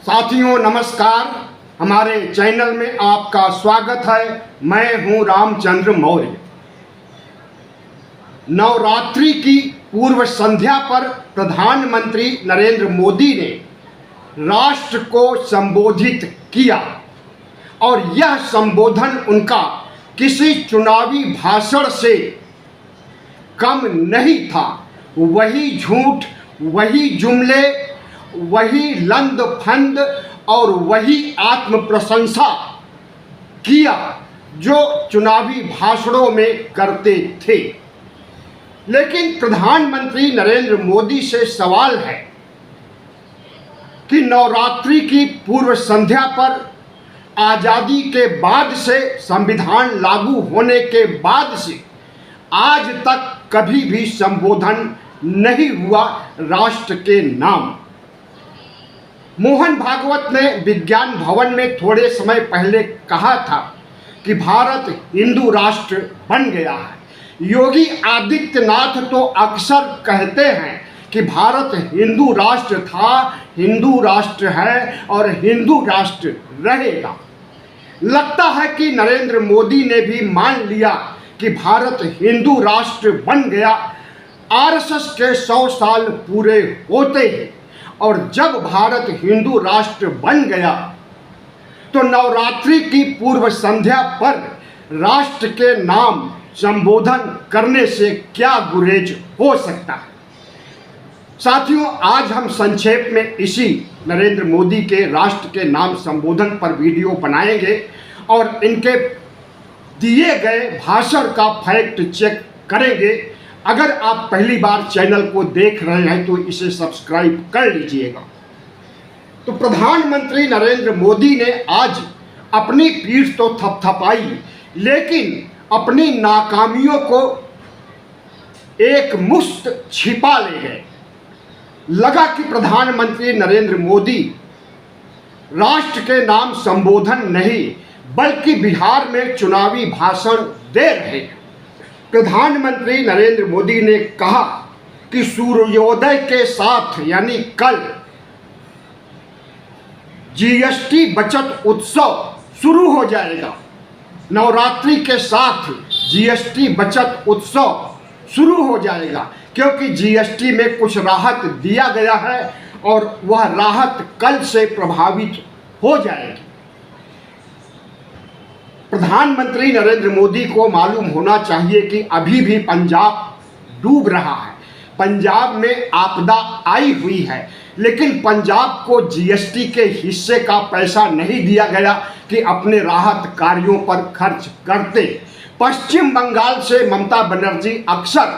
साथियों नमस्कार, हमारे चैनल में आपका स्वागत है। मैं हूं रामचंद्र मौर्य। नवरात्रि की पूर्व संध्या पर प्रधानमंत्री नरेंद्र मोदी ने राष्ट्र को संबोधित किया और यह संबोधन उनका किसी चुनावी भाषण से कम नहीं था। वही झूठ, वही जुमले, वही लंद फंद और वही आत्म प्रशंसा किया जो चुनावी भाषणों में करते थे। लेकिन प्रधानमंत्री नरेंद्र मोदी से सवाल है कि नवरात्रि की पूर्व संध्या पर आज़ादी के बाद से, संविधान लागू होने के बाद से आज तक कभी भी संबोधन नहीं हुआ राष्ट्र के नाम। मोहन भागवत ने विज्ञान भवन में थोड़े समय पहले कहा था कि भारत हिंदू राष्ट्र बन गया है। योगी आदित्यनाथ तो अक्सर कहते हैं कि भारत हिंदू राष्ट्र था, हिंदू राष्ट्र है और हिंदू राष्ट्र रहेगा। लगता है कि नरेंद्र मोदी ने भी मान लिया कि भारत हिंदू राष्ट्र बन गया। आरएसएस के 100 साल पूरे होते हैं और जब भारत हिंदू राष्ट्र बन गया तो नवरात्रि की पूर्व संध्या पर राष्ट्र के नाम संबोधन करने से क्या गुरेज हो सकता है। साथियों, आज हम संक्षेप में इसी नरेंद्र मोदी के राष्ट्र के नाम संबोधन पर वीडियो बनाएंगे और इनके दिए गए भाषण का फैक्ट चेक करेंगे। अगर आप पहली बार चैनल को देख रहे हैं तो इसे सब्सक्राइब कर लीजिएगा। तो प्रधानमंत्री नरेंद्र मोदी ने आज अपनी पीठ तो थपथपाई, लेकिन अपनी नाकामियों को एक मुश्त छिपा ले गए। लगा कि प्रधानमंत्री नरेंद्र मोदी राष्ट्र के नाम संबोधन नहीं बल्कि बिहार में चुनावी भाषण दे रहे हैं। प्रधानमंत्री नरेंद्र मोदी ने कहा कि सूर्योदय के साथ यानी कल जीएसटी बचत उत्सव शुरू हो जाएगा। नवरात्रि के साथ जीएसटी बचत उत्सव शुरू हो जाएगा क्योंकि जीएसटी में कुछ राहत दिया गया है और वह राहत कल से प्रभावित हो जाएगी। प्रधानमंत्री नरेंद्र मोदी को मालूम होना चाहिए कि अभी भी पंजाब डूब रहा है। पंजाब में आपदा आई हुई है, लेकिन पंजाब को जीएसटी के हिस्से का पैसा नहीं दिया गया कि अपने राहत कार्यों पर खर्च करते। पश्चिम बंगाल से ममता बनर्जी अक्सर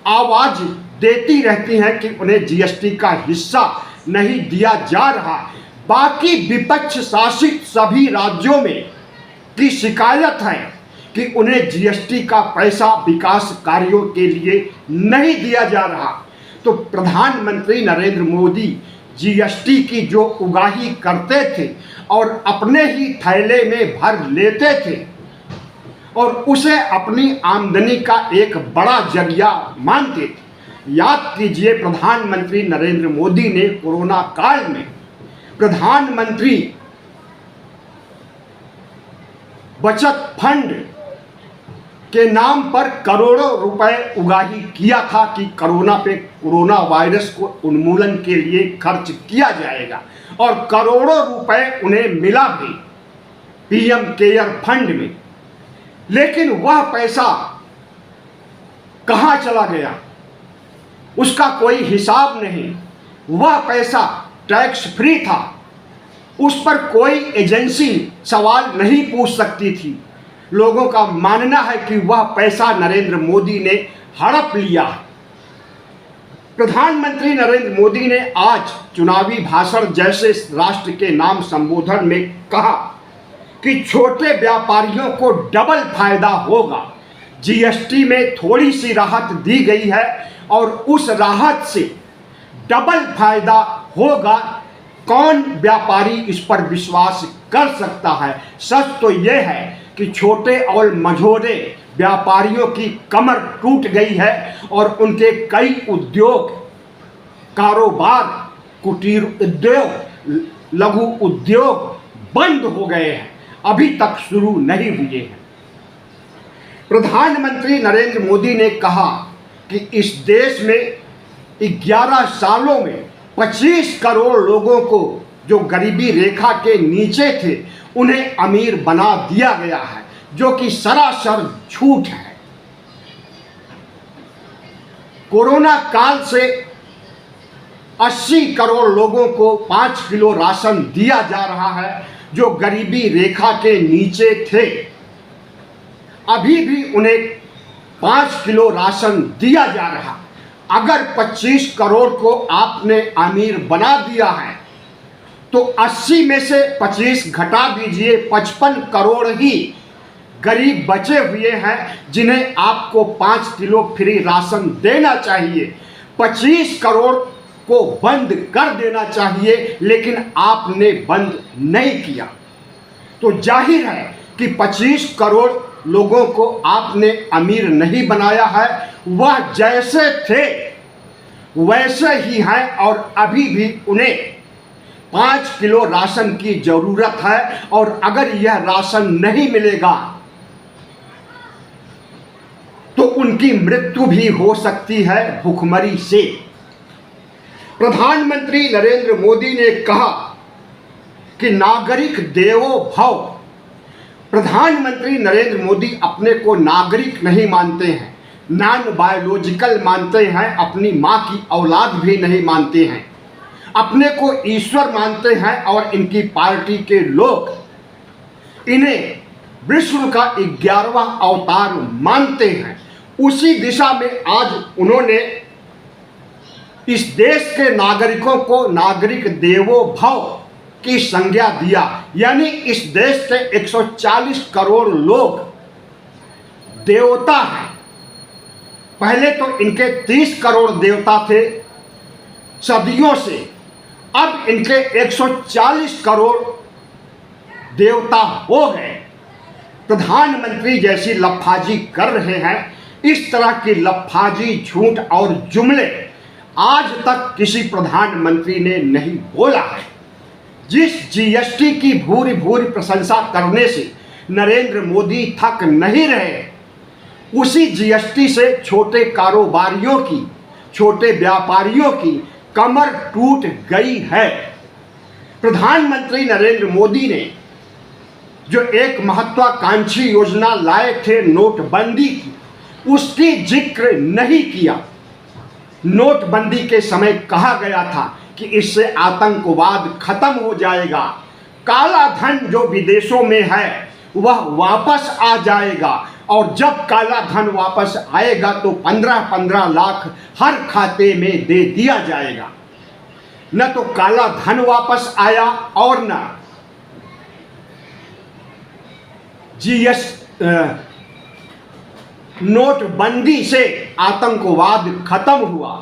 आवाज देती रहती हैं कि उन्हें जीएसटी का हिस्सा नहीं दिया जा रहा। बाकी विपक्ष शासित सभी राज्यों में की शिकायत है कि उन्हें जीएसटी का पैसा विकास कार्यों के लिए नहीं दिया जा रहा। तो प्रधानमंत्री नरेंद्र मोदी जीएसटी की जो उगाही करते थे और अपने ही थैले में भर लेते थे और उसे अपनी आमदनी का एक बड़ा जरिया मानते थे। याद कीजिए, प्रधानमंत्री नरेंद्र मोदी ने कोरोना काल में प्रधानमंत्री बचत फंड के नाम पर करोड़ों रुपए उगाही किया था कि कोरोना वायरस को उन्मूलन के लिए खर्च किया जाएगा और करोड़ों रुपए उन्हें मिला भी पीएम केयर फंड में। लेकिन वह पैसा कहां चला गया उसका कोई हिसाब नहीं। वह पैसा टैक्स फ्री था, उस पर कोई एजेंसी सवाल नहीं पूछ सकती थी। लोगों का मानना है कि वह पैसा नरेंद्र मोदी ने हड़प लिया। प्रधानमंत्री नरेंद्र मोदी ने आज चुनावी भाषण जैसे राष्ट्र के नाम संबोधन में कहा कि छोटे व्यापारियों को डबल फायदा होगा। जीएसटी में थोड़ी सी राहत दी गई है और उस राहत से डबल फायदा होगा। कौन व्यापारी इस पर विश्वास कर सकता है। सच तो यह है कि छोटे और मझोले व्यापारियों की कमर टूट गई है और उनके कई उद्योग, कारोबार, कुटीर उद्योग लघु उद्योग बंद हो गए हैं, अभी तक शुरू नहीं हुए हैं। प्रधानमंत्री नरेंद्र मोदी ने कहा कि इस देश में 11 सालों में 25 करोड़ लोगों को जो गरीबी रेखा के नीचे थे उन्हें अमीर बना दिया गया है, जो कि सरासर झूठ है। कोरोना काल से 80 करोड़ लोगों को 5 किलो राशन दिया जा रहा है जो गरीबी रेखा के नीचे थे। अभी भी उन्हें 5 किलो राशन दिया जा रहा। अगर 25 करोड़ को आपने अमीर बना दिया है तो 80 में से 25 घटा दीजिए, 55 करोड़ ही गरीब बचे हुए हैं जिन्हें आपको 5 किलो फ्री राशन देना चाहिए। 25 करोड़ को बंद कर देना चाहिए, लेकिन आपने बंद नहीं किया। तो जाहिर है कि 25 करोड़ लोगों को आपने अमीर नहीं बनाया है, वह जैसे थे वैसे ही हैं और अभी भी उन्हें 5 किलो राशन की जरूरत है। और अगर यह राशन नहीं मिलेगा तो उनकी मृत्यु भी हो सकती है भूखमरी से। प्रधानमंत्री नरेंद्र मोदी ने कहा कि नागरिक देवो भव। प्रधानमंत्री नरेंद्र मोदी अपने को नागरिक नहीं मानते हैं, नॉन बायोलॉजिकल मानते हैं, अपनी माँ की औलाद भी नहीं मानते हैं, अपने को ईश्वर मानते हैं और इनकी पार्टी के लोग इन्हें विष्णु का 11वां अवतार मानते हैं। उसी दिशा में आज उन्होंने इस देश के नागरिकों को नागरिक देवो भव की संज्ञा दिया, यानी इस देश के 140 करोड़ लोग देवता हैं। पहले तो इनके 30 करोड़ देवता थे सदियों से, अब इनके 140 करोड़ देवता हो गए। प्रधानमंत्री जैसी लफाजी कर रहे हैं, इस तरह की लफाजी, झूठ और जुमले आज तक किसी प्रधानमंत्री ने नहीं बोला है। जिस जीएसटी की भूरी भूरी प्रशंसा करने से नरेंद्र मोदी थक नहीं रहे, उसी जीएसटी से छोटे कारोबारियों की, छोटे व्यापारियों की कमर टूट गई है। प्रधानमंत्री नरेंद्र मोदी ने जो एक महत्वाकांक्षी योजना लाए थे नोटबंदी की, उसकी जिक्र नहीं किया। नोटबंदी के समय कहा गया था कि इससे आतंकवाद खत्म हो जाएगा, काला धन जो विदेशों में है वह वापस आ जाएगा, और जब काला धन वापस आएगा तो 15-15 लाख हर खाते में दे दिया जाएगा। न तो काला धन वापस आया और न नोटबंदी से आतंकवाद खत्म हुआ।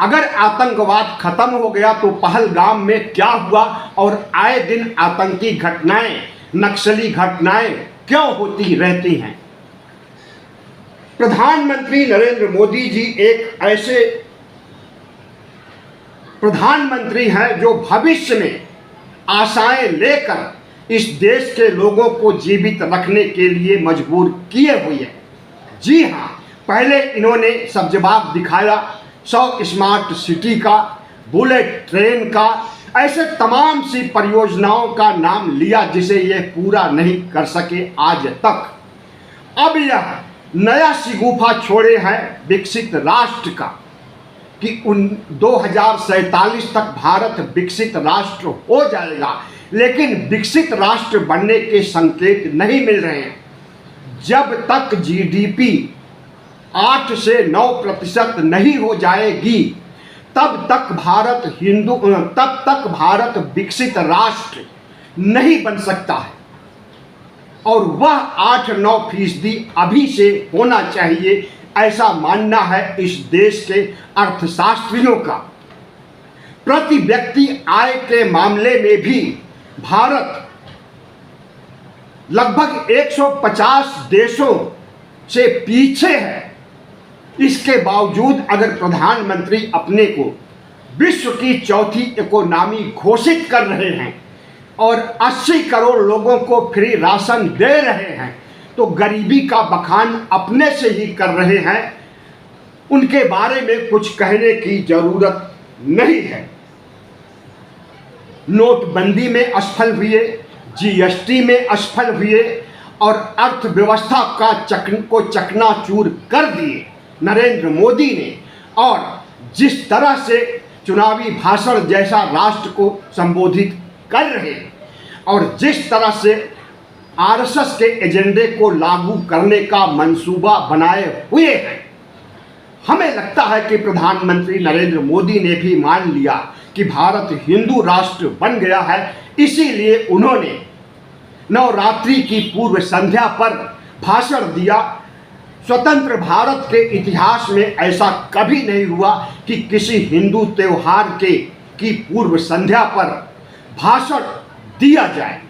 अगर आतंकवाद खत्म हो गया तो पहलगाम में क्या हुआ और आए दिन आतंकी घटनाएं, नक्सली घटनाएं क्यों होती रहती हैं। प्रधानमंत्री नरेंद्र मोदी जी एक ऐसे प्रधानमंत्री हैं जो भविष्य में आशाएं लेकर इस देश के लोगों को जीवित रखने के लिए मजबूर किए हुए हैं। जी हाँ, पहले इन्होंने सब जवाब दिखाया 100 स्मार्ट सिटी का, बुलेट ट्रेन का, ऐसे तमाम सी परियोजनाओं का नाम लिया जिसे ये पूरा नहीं कर सके आज तक। अब यह नया शिगुफा छोड़े हैं विकसित राष्ट्र का कि 2047 तक भारत विकसित राष्ट्र हो जाएगा, लेकिन विकसित राष्ट्र बनने के संकेत नहीं मिल रहे हैं। जब तक जीडीपी 8 से 9% नहीं हो जाएगी तब तक भारत विकसित राष्ट्र नहीं बन सकता है, और वह 8-9% अभी से होना चाहिए, ऐसा मानना है इस देश के अर्थशास्त्रियों का। प्रति व्यक्ति आय के मामले में भी भारत लगभग 150 देशों से पीछे है। इसके बावजूद अगर प्रधानमंत्री अपने को विश्व की चौथी इकोनॉमी घोषित कर रहे हैं और 80 करोड़ लोगों को फ्री राशन दे रहे हैं, तो गरीबी का बखान अपने से ही कर रहे हैं, उनके बारे में कुछ कहने की जरूरत नहीं है। नोटबंदी में असफल हुए, जीएसटी में असफल हुए और अर्थव्यवस्था को चकनाचूर कर दिए नरेंद्र मोदी ने, और जिस तरह से चुनावी भाषण जैसा राष्ट्र को संबोधित कर रहे हैं और जिस तरह से आरएसएस के एजेंडे को लागू करने का मंसूबा बनाए हुए हैं, हमें लगता है कि प्रधानमंत्री नरेंद्र मोदी ने भी मान लिया कि भारत हिंदू राष्ट्र बन गया है, इसीलिए उन्होंने नवरात्रि की पूर्व संध्या पर भाषण दिया। स्वतंत्र भारत के इतिहास में ऐसा कभी नहीं हुआ कि किसी हिंदू त्योहार की पूर्व संध्या पर भाषण दिया जाए।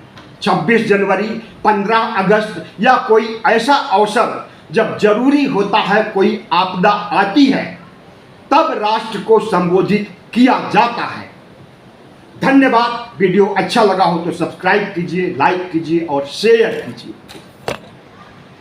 26 जनवरी, 15 अगस्त या कोई ऐसा अवसर जब जरूरी होता है, कोई आपदा आती है, तब राष्ट्र को संबोधित किया जाता है। धन्यवाद। वीडियो अच्छा लगा हो तो सब्सक्राइब कीजिए, लाइक कीजिए और शेयर कीजिए।